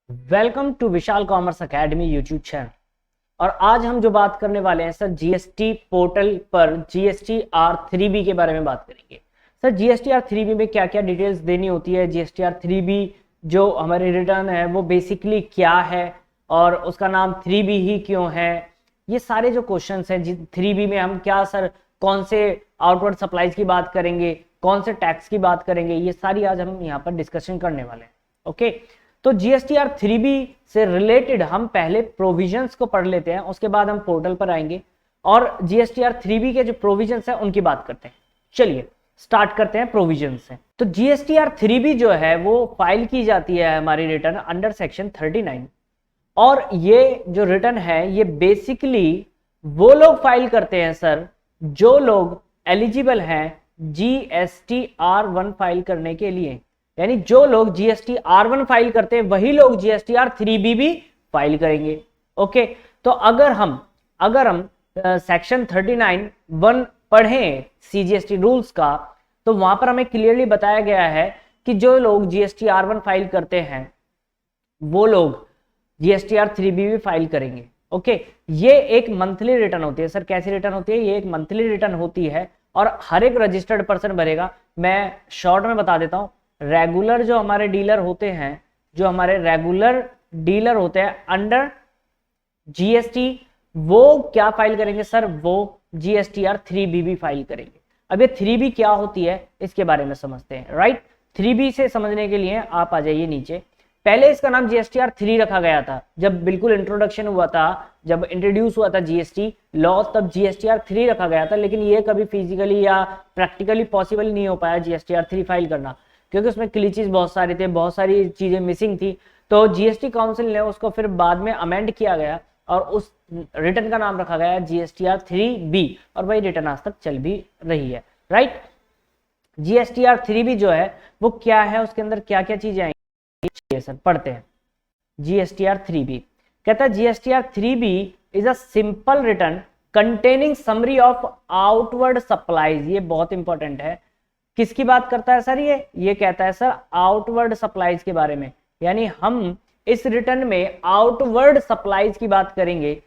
Welcome to Vishal commerce academy YouTube channel. और आज हम जो बात करने वाले हैं सर, जीएसटी पोर्टल पर जीएसटी R3B के बारे में बात करेंगे। सर, जीएसटी R3B में क्या क्या डिटेल्स देनी होती है, जीएसटी R3B जो हमारे रिटर्न है वो बेसिकली क्या है और उसका नाम 3B ही क्यों है, ये सारे जो क्वेश्चंस हैं 3B में हम क्या सर कौन से आउटवर्ड सप्लाईज की बात करेंगे, कौन से टैक्स की बात करेंगे, ये सारी आज हम यहाँ पर डिस्कशन करने वाले हैं। ओके, तो जीएसटी R3B से रिलेटेड हम पहले प्रोविजंस को पढ़ लेते हैं, उसके बाद हम पोर्टल पर आएंगे और जीएसटी R3B के जो प्रोविजंस हैं उनकी बात करते हैं। चलिए स्टार्ट करते हैं प्रोविजन से। तो जीएसटी R3B जो है वो फाइल की जाती है हमारी रिटर्न अंडर सेक्शन 39 और ये जो रिटर्न है ये बेसिकली वो लोग फाइल करते हैं सर जो लोग एलिजिबल हैं जीएसटी R1 फाइल करने के लिए, यानी जो लोग जीएसटी R1 फाइल करते हैं वही लोग जीएसटी R3B भी फाइल करेंगे। ओके, तो अगर हम सेक्शन 39(1) पढ़ें सीजीएसटी रूल्स का, तो वहां पर हमें क्लियरली बताया गया है कि जो लोग जीएसटी R1 फाइल करते हैं वो लोग जीएसटी R3B भी फाइल करेंगे। ओके, ये एक मंथली रिटर्न होती है। सर कैसी रिटर्न होती है? ये एक मंथली रिटर्न होती है और हर एक रजिस्टर्ड पर्सन भरेगा। मैं शॉर्ट में बता देता हूं, रेगुलर जो हमारे डीलर होते हैं, जो हमारे रेगुलर डीलर होते हैं अंडर जीएसटी, वो क्या फाइल करेंगे सर? वो जीएसटी R3B भी फाइल करेंगे। अब ये 3B क्या होती है इसके बारे में समझते हैं। राइट, 3B से समझने के लिए आप आ जाइए नीचे। पहले इसका नाम जीएसटी R3 रखा गया था, जब बिल्कुल इंट्रोडक्शन हुआ था, जब इंट्रोड्यूस हुआ था जीएसटी लॉ, तब जीएसटी R3 रखा गया था। लेकिन ये कभी फिजिकली या प्रैक्टिकली पॉसिबल नहीं हो पाया जीएसटी R3 फाइल करना, क्योंकि उसमें क्लीचेस बहुत सारे थे, बहुत सारी चीजें मिसिंग थी। तो जीएसटी काउंसिल ने उसको फिर बाद में अमेंड किया गया और उस रिटर्न का नाम रखा गया जीएसटी R3B और वही रिटर्न आज तक चल भी रही है। राइट, जीएसटी R3B जो है वो क्या है, उसके अंदर क्या क्या चीजें आएंगी सर पढ़ते हैं। जीएसटी R3B कहता है GST R3B is a simple return containing summary of outward supplies. ये बहुत इंपॉर्टेंट है। किसकी बात करता है सर? ये कहता है सर आउटवर्ड सप्लाईज के बारे में, यानी हम इस रिटर्न में आउटवर्ड सप्लाईज की बात करेंगे,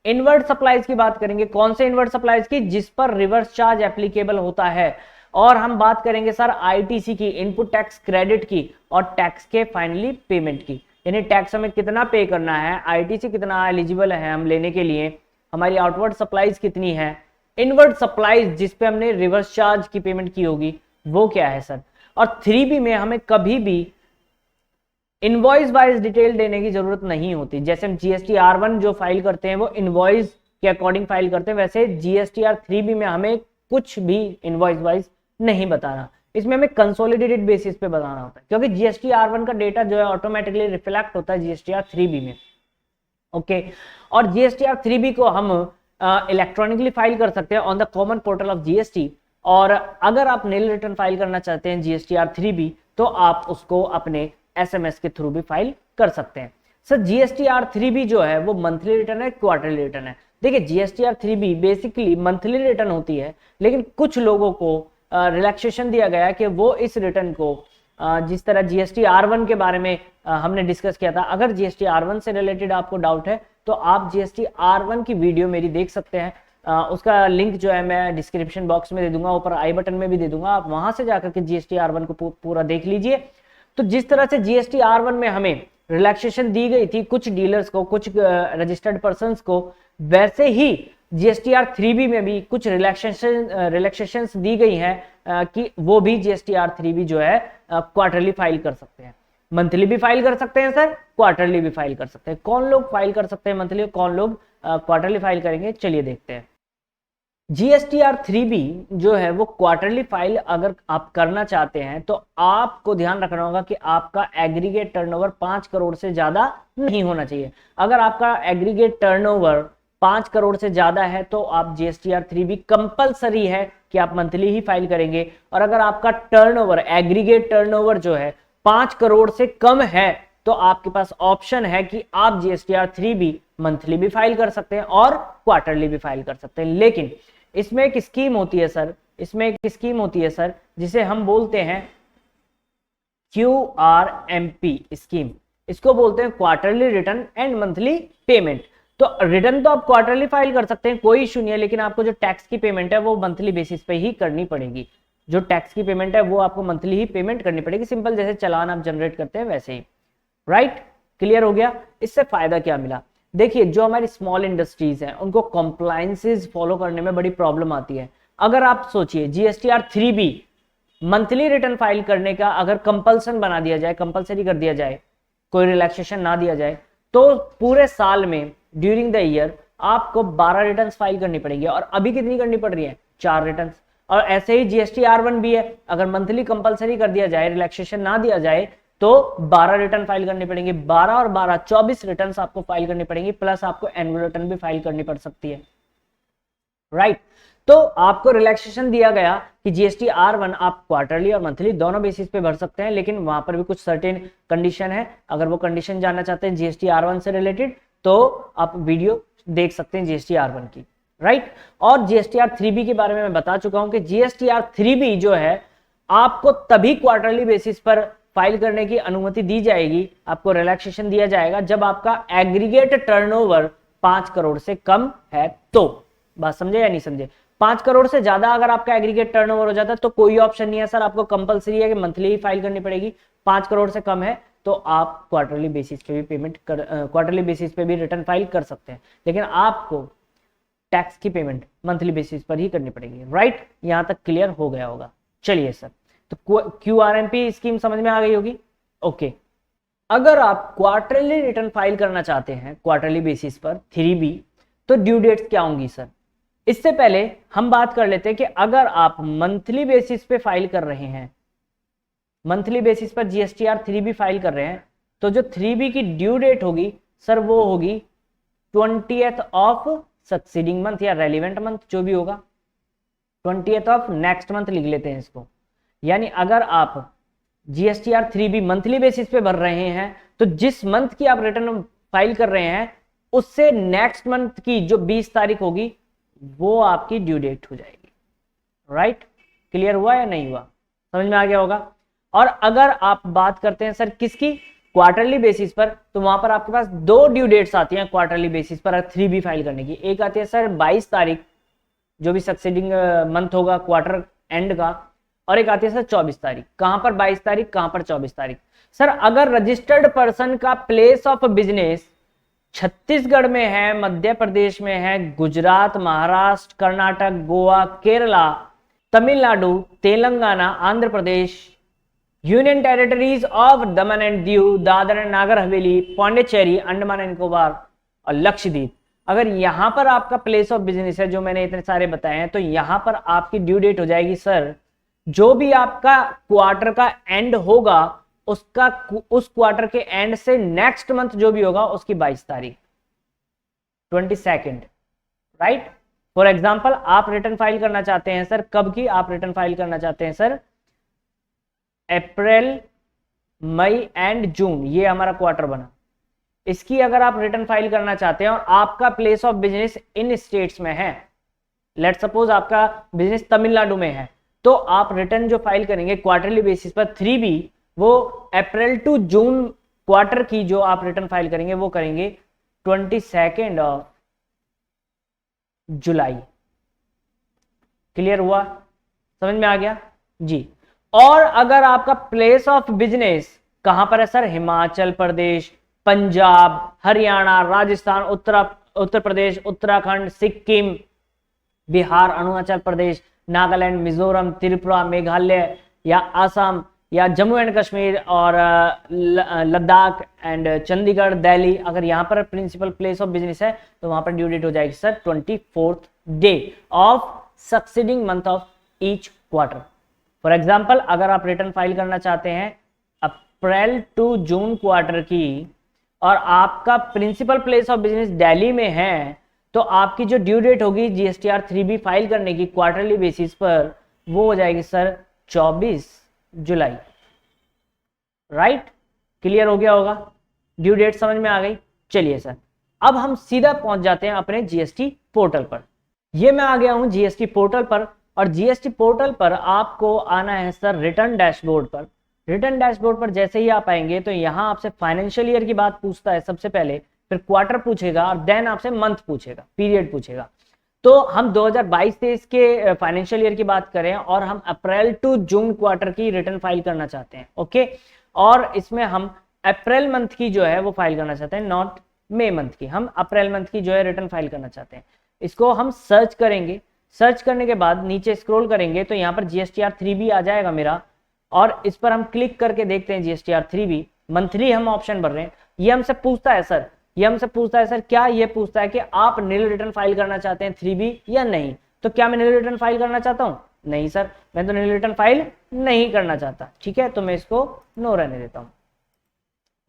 इनवर्ड सप्लाईज की बात करेंगे। कौन से इनवर्ड सप्लाईज की? जिस पर रिवर्स चार्ज एप्लीकेबल होता है। और हम बात करेंगे सर आईटीसी की, इनपुट टैक्स क्रेडिट की, और टैक्स के फाइनली पेमेंट की, यानी टैक्स हमें कितना पे करना है, आईटीसी कितना एलिजिबल है हम लेने के लिए, हमारी आउटवर्ड सप्लाईज कितनी है, इनवर्ड सप्लाईज जिस पे हमने रिवर्स चार्ज की पेमेंट की होगी वो क्या है सर। और 3B में हमें कभी भी इनवॉइस वाइज डिटेल देने की जरूरत नहीं होती। जैसे हम जीएसटी R1 जो फाइल करते हैं वो इनवॉइस के अकॉर्डिंग फाइल करते हैं, वैसे जीएसटी R3B में हमें कुछ भी इनवॉइस वाइज नहीं बताना, इसमें हमें कंसोलिडेटेड बेसिस पे बताना होता है, क्योंकि जीएसटी R1 का डेटा जो है ऑटोमेटिकली रिफ्लेक्ट होता है जीएसटी R3B में। ओके, और जीएसटी R3B को हम इलेक्ट्रॉनिकली फाइल कर सकते हैं on the common portal of GST. और अगर आप नील रिटर्न फाइल करना चाहते हैं जीएसटी R3B तो आप उसको अपने एसएमएस के थ्रू भी फाइल कर सकते हैं। सर जीएसटी R3B जो है वो मंथली रिटर्न है, क्वार्टरली रिटर्न है? देखिए GST R3B basically monthly return होती है, लेकिन कुछ लोगों को रिलैक्सेशन दिया गया कि वो इस रिटर्न को जिस तरह जीएसटी R1 के बारे में हमने डिस्कस किया था, अगर जीएसटी R1 से रिलेटेड आपको डाउट है तो आप जीएसटी R1 की वीडियो मेरी देख सकते हैं। उसका लिंक जो है मैं डिस्क्रिप्शन बॉक्स में दे दूंगा, ऊपर आई बटन में भी दे दूंगा, आप वहां से जाकर के जीएसटी R1 को पूरा देख लीजिए। तो जिस तरह से जीएसटी R1 में हमें रिलैक्सेशन दी गई थी कुछ डीलर्स को, कुछ रजिस्टर्ड पर्संस को, वैसे ही जीएसटी R3B में भी कुछ रिलैक्सेशंस दी गई हैं कि वो भी जीएसटी R3B जो है क्वार्टरली फाइल कर सकते हैं। मंथली भी फाइल कर सकते हैं सर, क्वार्टरली भी फाइल कर सकते हैं। कौन लोग फाइल कर सकते हैं मंथली, कौन लोग क्वार्टरली फाइल करेंगे, चलिए देखते हैं। जीएसटी R3B जो है वो क्वार्टरली फाइल अगर आप करना चाहते हैं तो आपको ध्यान रखना होगा कि आपका एग्रीगेट टर्नओवर 5 करोड़ से ज्यादा नहीं होना चाहिए। अगर आपका एग्रीगेट टर्नओवर 5 करोड़ से ज्यादा है तो आप जीएसटी R3B कंपलसरी है कि आप मंथली ही फाइल करेंगे। और अगर आपका टर्नओवर, एग्रीगेट टर्नओवर जो है 5 करोड़ से कम है तो आपके पास ऑप्शन है कि आप जीएसटी R3B मंथली भी फाइल कर सकते हैं और क्वार्टरली भी फाइल कर सकते हैं। लेकिन इसमें एक स्कीम होती है सर, जिसे हम बोलते हैं QRMP स्कीम। इसको बोलते हैं quarterly return and monthly payment. तो रिटर्न तो आप क्वार्टरली फाइल कर सकते हैं, कोई इशू नहीं है, लेकिन आपको जो टैक्स की पेमेंट है वो मंथली बेसिस पे ही करनी पड़ेगी। जो टैक्स की पेमेंट है वो आपको मंथली ही पेमेंट करनी पड़ेगी, सिंपल जैसे चालान आप जनरेट करते हैं वैसे ही। राइट, क्लियर हो गया। इससे फायदा क्या मिला, देखिए जो हमारी स्मॉल इंडस्ट्रीज हैं उनको कंप्लायंसेस फॉलो करने में बड़ी प्रॉब्लम आती है। अगर आप सोचिए GSTR 3B monthly return file करने का अगर कंपल्सन बना दिया जाए, कंपल्सरी कर दिया जाए, कोई रिलैक्सेशन ना दिया जाए, तो पूरे साल में ड्यूरिंग द ईयर आपको 12 रिटर्न्स फाइल करनी पड़ेगी। और अभी कितनी करनी पड़ रही है, 4 रिटर्न्स। और ऐसे ही जीएसटीआर1 भी है, अगर मंथली कंपल्सरी कर दिया जाए, रिलैक्सेशन ना दिया जाए, तो 12 रिटर्न फाइल करनी पड़ेंगी। 12 और 12 24 रिटर्न आपको फाइल करनी पड़ेंगी, प्लस आपको एनुअल रिटर्न भी फाइल करनी पड़ सकती है। राइट, तो आपको रिलैक्सेशन दिया गया कि जीएसटीआर1 आप क्वार्टरली और मंथली दोनों बेसिस पे भर सकते हैं, लेकिन वहां पर भी कुछ सर्टेन कंडीशन है। अगर वो कंडीशन जानना चाहते हैं जीएसटीआर1 से रिलेटेड तो आप वीडियो देख सकते हैं जीएसटीआर1 की। राइट, और जीएसटीआर3B के बारे में मैं बता चुका हूं कि जीएसटीआर3B जो है आपको तभी क्वार्टरली बेसिस पर फाइल करने की अनुमति दी जाएगी, आपको रिलैक्सेशन दिया जाएगा जब आपका एग्रीगेट टर्नओवर 5 करोड़ से कम है। तो बात समझे या नहीं समझे, 5 करोड़ से ज्यादा अगर आपका एग्रीगेट टर्नओवर हो जाता है तो कोई ऑप्शन नहीं है सर, आपको कंपलसरी है कि मंथली ही फाइल करनी पड़ेगी। 5 करोड़ से कम है तो आप क्वार्टरली बेसिस पे भी पेमेंट कर क्वार्टरली बेसिस पे भी रिटर्न फाइल कर सकते हैं, लेकिन आपको टैक्स की पेमेंट मंथली बेसिस पर ही करनी पड़ेगी। राइट, यहां तक क्लियर हो गया होगा। चलिए सर, तो क्यूआरएमपी स्कीम समझ में आ गई होगी। ओके, अगर आप क्वार्टरली रिटर्न फाइल करना चाहते हैं क्वार्टरली बेसिस पर 3B, तो ड्यू डेट्स क्या होंगी सर। इससे पहले हम बात कर लेते हैं कि अगर आप मंथली बेसिस पे फाइल कर रहे हैं, मंथली बेसिस पर जीएसटीआर3B फाइल कर रहे हैं, तो जो 3B की ड्यू डेट होगी सर वो होगी 20th ऑफ सक्सीडिंग मंथ या रेलिवेंट मंथ, जो भी होगा 20th ऑफ नेक्स्ट मंथ लिख लेते हैं इसको। यानी अगर आप जीएसटीआर3B मंथली बेसिस पे भर रहे हैं तो जिस मंथ की आप रिटर्न फाइल कर रहे हैं उससे नेक्स्ट मंथ की जो 20 तारीख होगी वो आपकी ड्यू डेट हो जाएगी। राइट, क्लियर हुआ या नहीं हुआ, समझ में आ गया होगा। और अगर आप बात करते हैं सर किसकी, क्वार्टरली बेसिस पर, तो वहां पर आपके पास 2 ड्यू डेट्स आती हैं क्वार्टरली बेसिस पर 3B फाइल करने की। एक आती है सर 22 तारीख जो भी सक्सीडिंग मंथ होगा क्वार्टर एंड का, और एक आती है सर 24 तारीख। कहां पर 22 तारीख, कहां पर 24 तारीख। सर अगर रजिस्टर्ड पर्सन का प्लेस ऑफ बिजनेस छत्तीसगढ़ में है, मध्य प्रदेश में है, Gujarat, Maharashtra, Karnataka, Goa, Kerala, Tamil Nadu, Telangana, Andhra Pradesh, union territories of Daman and Diu, Dadar and Nagar Haveli, Pondicherry, Andaman and Nicobar और लक्षद्वीप, अगर यहां पर आपका प्लेस ऑफ बिजनेस है जो मैंने इतने सारे बताए हैं, तो यहां पर आपकी ड्यू डेट हो जाएगी सर जो भी आपका क्वार्टर का एंड होगा उसका उस क्वार्टर के एंड से नेक्स्ट मंथ जो भी होगा उसकी 22 तारीख 22nd। राइट, फॉर एग्जांपल आप रिटर्न फाइल करना चाहते हैं सर, कब की आप रिटर्न फाइल करना चाहते हैं sir, April, May and June, ये हमारा क्वार्टर बना। इसकी अगर आप रिटर्न फाइल करना चाहते हैं और आपका place of business in states में है, लेट सपोज आपका बिजनेस तमिलनाडु में है, तो आप रिटर्न जो फाइल करेंगे क्वार्टरली बेसिस पर 3B, वो अप्रैल टू जून क्वार्टर की जो आप रिटर्न फाइल करेंगे वो करेंगे 22nd ऑफ जुलाई। क्लियर हुआ, समझ में आ गया जी। और अगर आपका प्लेस ऑफ बिजनेस कहां पर है सर, हिमाचल प्रदेश, पंजाब, हरियाणा, राजस्थान, उत्तर प्रदेश, उत्तराखंड, सिक्किम, बिहार, अरुणाचल प्रदेश, नागालैंड, मिजोरम, त्रिपुरा, मेघालय या आसाम या जम्मू एंड कश्मीर और लद्दाख एंड चंडीगढ़, दिल्ली, अगर यहां पर प्रिंसिपल प्लेस ऑफ बिजनेस है तो वहां पर ड्यू डेट हो जाएगी sir 24th day of succeeding month of each quarter. For example अगर आप रिटर्न फाइल करना चाहते हैं अप्रैल टू जून क्वार्टर की और आपका principal place of business Delhi में है, तो आपकी जो ड्यू डेट होगी जीएसटीआर3B फाइल करने की क्वार्टरली बेसिस पर वो हो जाएगी सर 24 जुलाई। राइट, क्लियर हो गया होगा, ड्यू डेट समझ में आ गई। चलिए सर, अब हम सीधा पहुंच जाते हैं अपने जीएसटी पोर्टल पर। ये मैं आ गया हूं जीएसटी पोर्टल पर, और जीएसटी पोर्टल पर आपको आना है सर रिटर्न डैशबोर्ड पर। रिटर्न डैशबोर्ड पर जैसे ही आप आएंगे तो यहाँ आपसे फाइनेंशियल ईयर की बात पूछता है सबसे पहले, फिर क्वार्टर पूछेगा और देन आपसे मंथ पूछेगा, पीरियड पूछेगा। तो हम 2022-23 के फाइनेंशियल ईयर की बात करें और हम अप्रैल टू जून क्वार्टर की रिटर्न फाइल करना चाहते हैं, ओके। और इसमें हम अप्रैल मंथ की जो है वो फाइल करना चाहते हैं, नॉट मई मंथ की, हम अप्रैल मंथ की जो है रिटर्न फाइल करना चाहते हैं। इसको हम सर्च करेंगे, सर्च करने के बाद नीचे स्क्रॉल करेंगे तो यहाँ पर GSTR 3B आ जाएगा मेरा, और इस पर हम क्लिक करके देखते हैं GSTR 3B, मंथली हम ऑप्शन भर रहे हैं। ये हमसे पूछता है सर, ये हमसे पूछता है सर, क्या ये पूछता है कि आप नील रिटर्न फाइल करना चाहते हैं 3B या नहीं। तो क्या मैं नील रिटर्न फाइल करना चाहता हूँ? नहीं सर, मैं तो नील रिटर्न फाइल नहीं करना चाहता, ठीक है, तो मैं इसको नो रहने देता हूँ।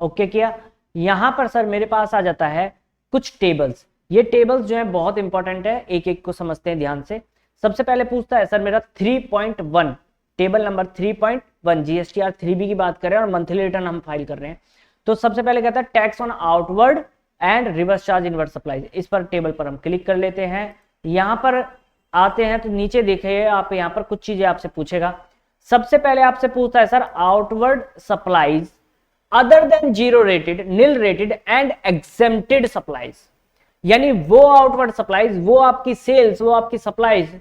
ओके किया। यहां पर सर मेरे पास आ जाता है कुछ टेबल्स। ये टेबल्स जो है बहुत इंपॉर्टेंट है, एक एक को समझते हैं ध्यान से। सबसे पहले पूछता है सर मेरा 3.1, टेबल नंबर 3.1, GSTR 3B की बात करें और मंथली रिटर्न हम फाइल कर रहे हैं। तो सबसे पहले कहता है tax on outward and reverse charge inward supplies. इस पर टेबल पर हम क्लिक कर लेते हैं। यहां पर आते हैं तो नीचे देखिए आप, यहां पर कुछ चीजें आपसे पूछेगा। सबसे पहले आपसे पूछता है sir outward supplies other than zero rated, nil rated and exempted supplies, यानी वो आउटवर्ड सप्लाईज, वो आपकी सेल्स, वो आपकी सप्लाईज,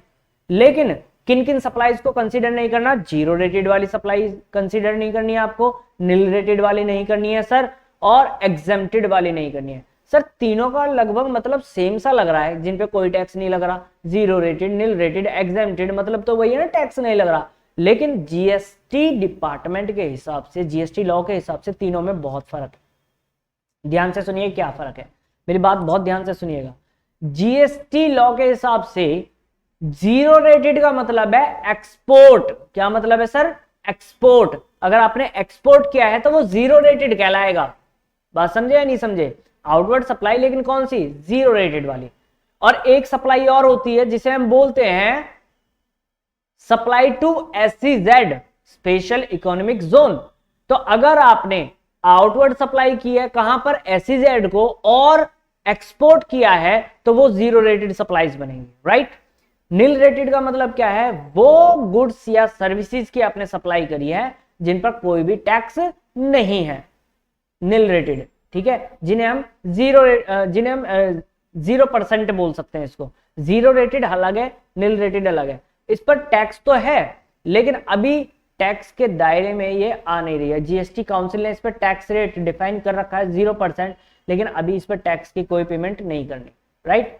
लेकिन किन किन सप्लाईज को कंसीडर नहीं करना? जीरो रेटेड वाली सप्लाई कंसीडर नहीं करनी है आपको, नील रेटेड वाली नहीं करनी है सर, और एग्जेम्प्टेड वाली नहीं करनी है सर। तीनों का लगभग मतलब सेम सा लग रहा है, जिन पे कोई टैक्स नहीं लग रहा, zero rated, nil rated, exempted, मतलब तो वही है ना, टैक्स नहीं लग रहा। लेकिन जीएसटी डिपार्टमेंट के हिसाब से, जीएसटी लॉ के हिसाब से तीनों में बहुत फर्क है। ध्यान से सुनिए क्या फर्क है, मेरी बात बहुत ध्यान से सुनिएगा। जीएसटी लॉ के हिसाब से जीरो रेटेड का मतलब है एक्सपोर्ट। क्या मतलब है सर? एक्सपोर्ट। अगर आपने एक्सपोर्ट किया है तो वो जीरो रेटेड कहलाएगा। बात समझे या नहीं समझे? आउटवर्ड सप्लाई लेकिन कौन सी? जीरो रेटेड वाली। और एक सप्लाई और होती है जिसे हम बोलते हैं supply to SEZ, special economic zone. तो अगर आपने आउटवर्ड सप्लाई की है कहां पर? SEZ को, और एक्सपोर्ट किया है तो वो जीरो रेटेड सप्लाईज बनेंगे, राइट। नील रेटेड का मतलब क्या है? वो गुड्स या सर्विसेज की आपने सप्लाई करी है जिन पर कोई भी टैक्स नहीं है, नील रेटेड, ठीक है, जिन्हें हम 0% बोल सकते हैं। इसको जीरो रेटेड अलग है, नील रेटेड अलग है। इस पर टैक्स तो है लेकिन अभी टैक्स के दायरे में ये आ नहीं रही है। जीएसटी काउंसिल ने इस पर टैक्स रेट डिफाइन कर रखा है 0%, लेकिन अभी इस पर टैक्स की कोई पेमेंट नहीं करनी, राइट।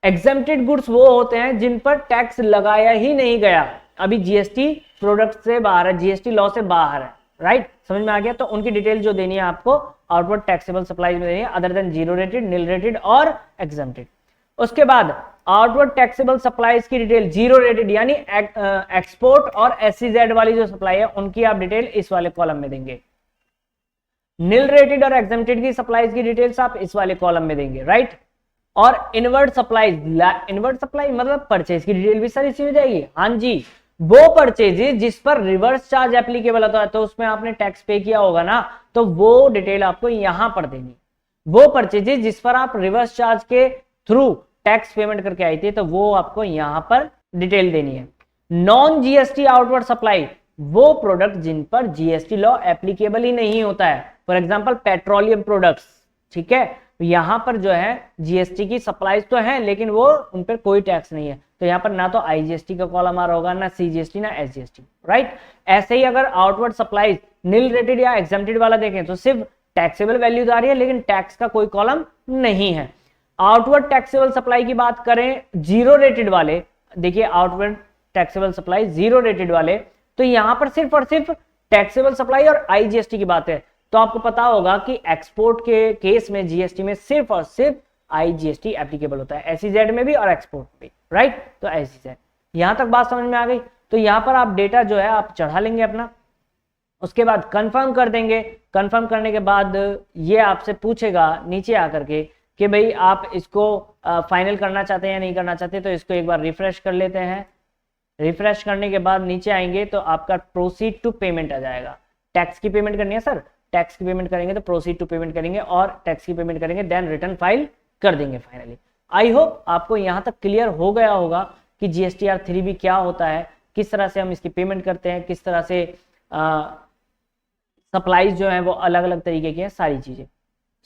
एग्जेम्प्टेड गुड्स वो होते हैं जिन पर टैक्स लगाया ही नहीं गया, अभी जीएसटी प्रोडक्ट से बाहर है, जीएसटी लॉ से बाहर है, राइट। समझ में आ गया? तो उनकी डिटेल जो देनी है आपको आउटवर्ड टैक्सेबल सप्लाईज में देनी है, other than zero rated, nil rated और एग्जेम्प्टेड। उसके बाद आउटवर्ड टैक्सेबल सप्लाईज की डिटेल जीरो रेटेड यानी एक्सपोर्ट और SEZ वाली जो सप्लाई है उनकी आप डिटेल इस वाले कॉलम में देंगे। नील रेटेड और एग्जेम्प्टेड की सप्लाईज की डिटेल्स आप इस वाले कॉलम में देंगे, राइट। और इनवर्ड सप्लाईज, इनवर्ड सप्लाई मतलब परचेज की डिटेल भी सर इसी में जाएगी। हाँ जी, वो परचेज जिस पर रिवर्स चार्ज एप्लीकेबल होता है, तो उसमें आपने टैक्स पे किया होगा ना, तो वो डिटेल आपको यहां पर देनी। वो परचेजेस जिस पर आप रिवर्स चार्ज के थ्रू टैक्स पेमेंट करके आई थी, तो वो आपको यहां पर डिटेल देनी है। नॉन जीएसटी आउटवर्ड सप्लाई, वो प्रोडक्ट जिन पर जीएसटी लॉ एप्लीकेबल ही नहीं होता है, फॉर एग्जांपल पेट्रोलियम प्रोडक्ट्स, ठीक है, यहां पर जो है जीएसटी की सप्लाईज तो है लेकिन वो उन पर कोई टैक्स नहीं है, तो यहां पर ना तो आईजीएसटी का कॉलम आ रहा होगा, ना सीजीएसटी, ना एसजीएसटी, राइट। ऐसे ही अगर आउटवर्ड सप्लाईज नील रेटेड या एग्जेम्प्टेड वाला देखें तो सिर्फ टैक्सेबल वैल्यूज आ रही है लेकिन टैक्स का कोई कॉलम नहीं है। आउटवर्ड टैक्सेबल सप्लाई की बात करें जीरो रेटेड वाले, देखिए outward taxable supply zero rated वाले, तो यहां पर सिर्फ और सिर्फ टैक्सेबल सप्लाई और आईजीएसटी की बात है। तो आपको पता होगा कि एक्सपोर्ट के केस में जीएसटी में सिर्फ और सिर्फ आईजीएसटी एप्लीकेबल होता है, एसईजेड में भी और एक्सपोर्ट में भी, राइट। तो एसईजेड, यहां तक बात समझ में आ गई। तो यहां पर आप डेटा जो है आप चढ़ा लेंगे अपना, उसके बाद कंफर्म कर देंगे। कंफर्म करने के बाद ये आपसे पूछेगा नीचे आकर के कि भाई आप इसको फाइनल करना चाहते हैं या नहीं करना चाहते। तो इसको एक बार रिफ्रेश कर लेते हैं। रिफ्रेश करने के बाद नीचे आएंगे तो आपका प्रोसीड टू पेमेंट आ जाएगा। टैक्स की पेमेंट करनी है सर, टैक्स की पेमेंट करेंगे तो प्रोसीड टू पेमेंट करेंगे और टैक्स की पेमेंट करेंगे देन रिटर्न फाइल कर देंगे फाइनली। आई होप आपको यहां तक क्लियर हो गया होगा कि जीएसटीआर 3B क्या होता है, किस तरह से हम इसकी पेमेंट करते हैं, किस तरह से सप्लाईज जो है वो अलग अलग तरीके की हैं सारी चीजें।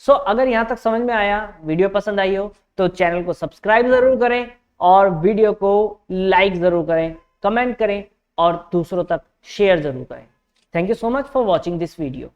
सो अगर यहाँ तक समझ में आया, वीडियो पसंद आई हो तो चैनल को सब्सक्राइब जरूर करें और वीडियो को लाइक जरूर करें, कमेंट करें और दूसरों तक शेयर जरूर करें। Thank you so much for watching this video.